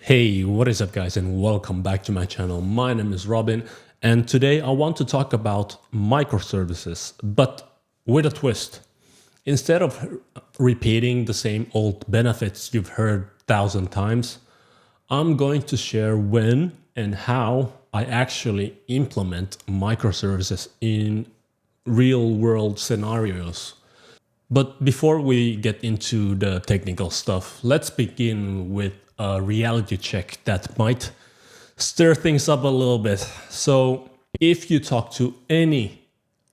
Hey, what is up guys, and welcome back to my channel. My name is Robin, and today I want to talk about microservices, but with a twist. Instead of repeating the same old benefits you've heard 1,000 times, I'm going to share when and how I actually implement microservices in real world scenarios. But before we get into the technical stuff, let's begin with a reality check that might stir things up a little bit. So if you talk to any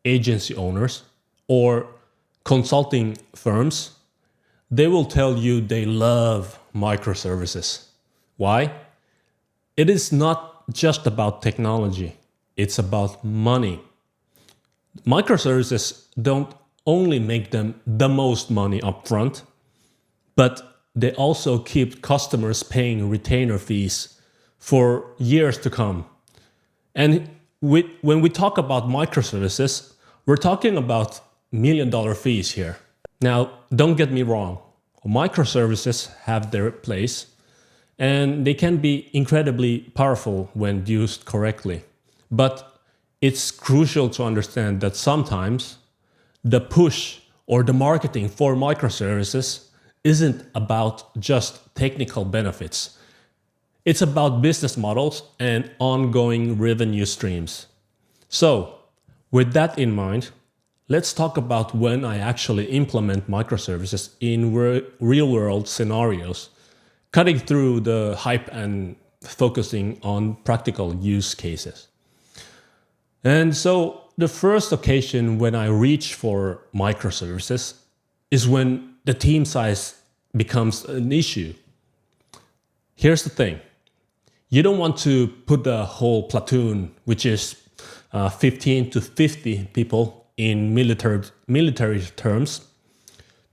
agency owners or consulting firms, they will tell you they love microservices. Why? It is not just about technology, it's about money. Microservices don't only make them the most money upfront, but they also keep customers paying retainer fees for years to come. And when we talk about microservices, we're talking about million-dollar fees here. Now, don't get me wrong, microservices have their place, and they can be incredibly powerful when used correctly. But it's crucial to understand that sometimes the push or the marketing for microservices isn't about just technical benefits. It's about business models and ongoing revenue streams. So, with that in mind, let's talk about when I actually implement microservices in real-world scenarios, cutting through the hype and focusing on practical use cases. And so, the first occasion when I reach for microservices is when the team size becomes an issue. Here's the thing. You don't want to put the whole platoon, which is 15 to 50 people in military terms,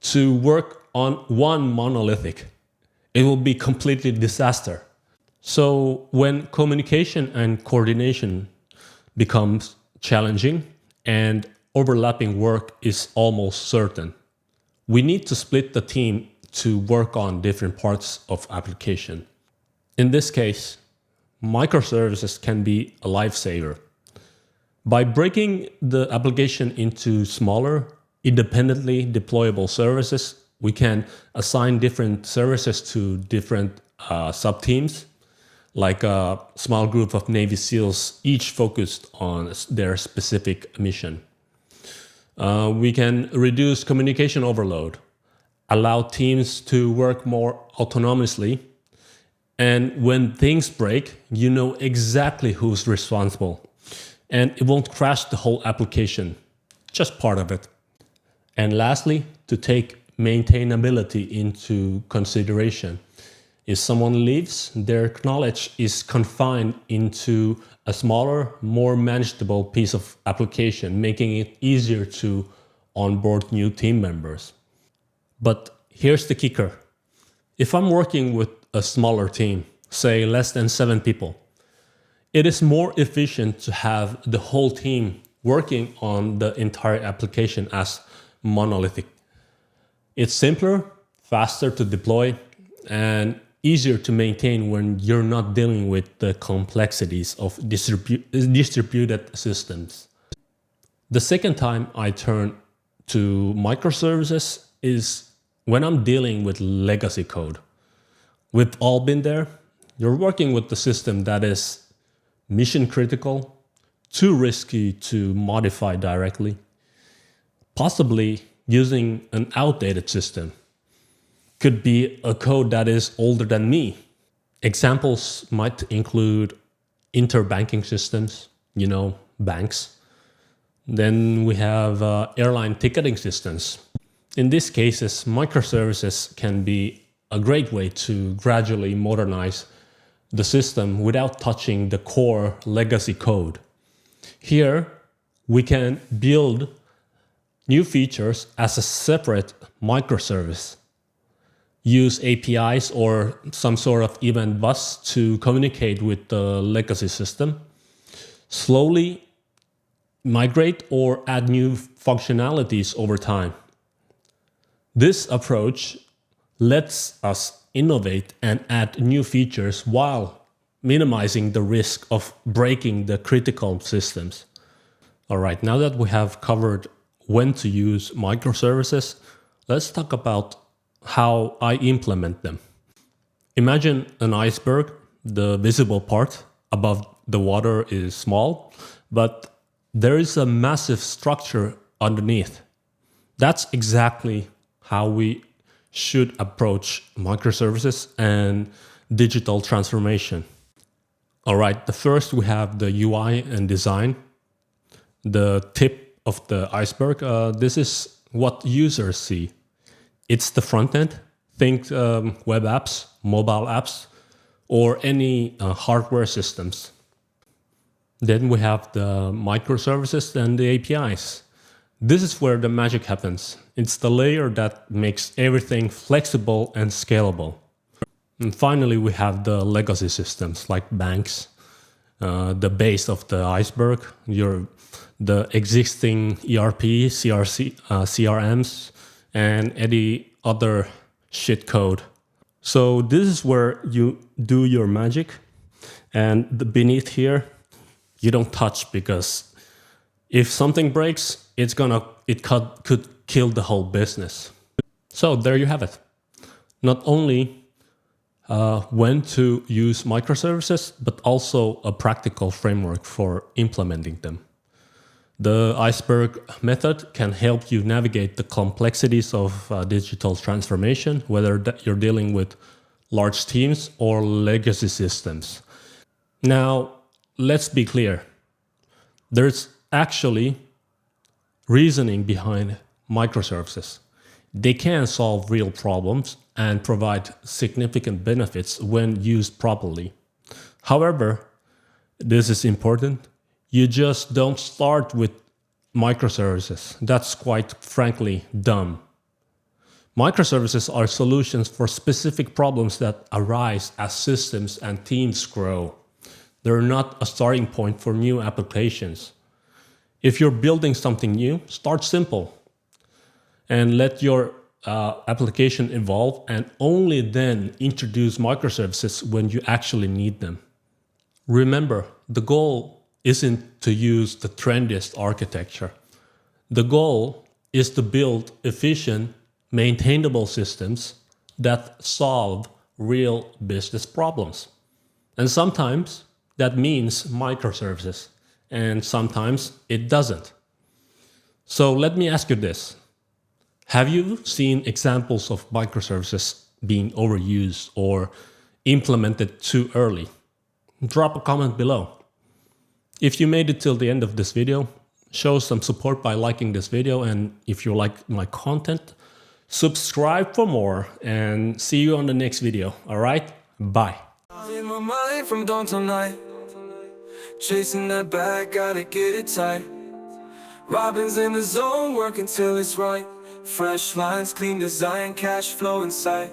to work on one monolithic. It will be completely disaster. So when communication and coordination becomes challenging and overlapping work is almost certain, we need to split the team to work on different parts of application. In this case, microservices can be a lifesaver. By breaking the application into smaller, independently deployable services, we can assign different services to different sub-teams, like a small group of Navy SEALs, each focused on their specific mission. We can reduce communication overload, allow teams to work more autonomously, and when things break, you know exactly who's responsible, and it won't crash the whole application, just part of it. And lastly, to take maintainability into consideration. If someone leaves, their knowledge is confined into a smaller, more manageable piece of application, making it easier to onboard new team members. But here's the kicker. If I'm working with a smaller team, say less than 7 people, it is more efficient to have the whole team working on the entire application as monolithic. It's simpler, faster to deploy, and easier to maintain when you're not dealing with the complexities of distributed systems. The second time I turn to microservices is when I'm dealing with legacy code. We've all been there. You're working with the system that is mission critical, too risky to modify directly, possibly using an outdated system. Could be a code that is older than me. Examples might include interbanking systems, banks. Then we have airline ticketing systems. In these cases, microservices can be a great way to gradually modernize the system without touching the core legacy code. Here, we can build new features as a separate microservice. Use APIs or some sort of event bus to communicate with the legacy system. Slowly migrate or add new functionalities over time. This approach lets us innovate and add new features while minimizing the risk of breaking the critical systems. All right, now that we have covered when to use microservices, let's talk about how I implement them. Imagine an iceberg. The visible part above the water is small, but there is a massive structure underneath. That's exactly how we should approach microservices and digital transformation. All right, the first we have the UI and design. The tip of the iceberg, this is what users see. It's the front end. Think web apps, mobile apps, or any hardware systems. Then we have the microservices and the APIs. This is where the magic happens. It's the layer that makes everything flexible and scalable. And finally, we have the legacy systems like banks, the base of the iceberg, the existing ERP, CRMs, and any other shit code. So this is where you do your magic, and beneath here, you don't touch, because if something breaks, it could kill the whole business. So there you have it. Not only when to use microservices, but also a practical framework for implementing them. The Iceberg Method can help you navigate the complexities of digital transformation, whether you're dealing with large teams or legacy systems. Now, let's be clear. There's actually reasoning behind microservices. They can solve real problems and provide significant benefits when used properly. However, this is important. You just don't start with microservices. That's quite frankly dumb. Microservices are solutions for specific problems that arise as systems and teams grow. They're not a starting point for new applications. If you're building something new, start simple and let your application evolve, and only then introduce microservices when you actually need them. Remember, the goal isn't to use the trendiest architecture. The goal is to build efficient, maintainable systems that solve real business problems. And sometimes that means microservices, and sometimes it doesn't. So let me ask you this. Have you seen examples of microservices being overused or implemented too early? Drop a comment below. If you made it till the end of this video, show some support by liking this video, and if you like my content, subscribe for more, and see you on the next video. All right? Bye. In my mind from dawn till night, chasing that bag, gotta get it tight. Robin's in the zone, working till it's right. Fresh lines, clean design, cash flow in sight.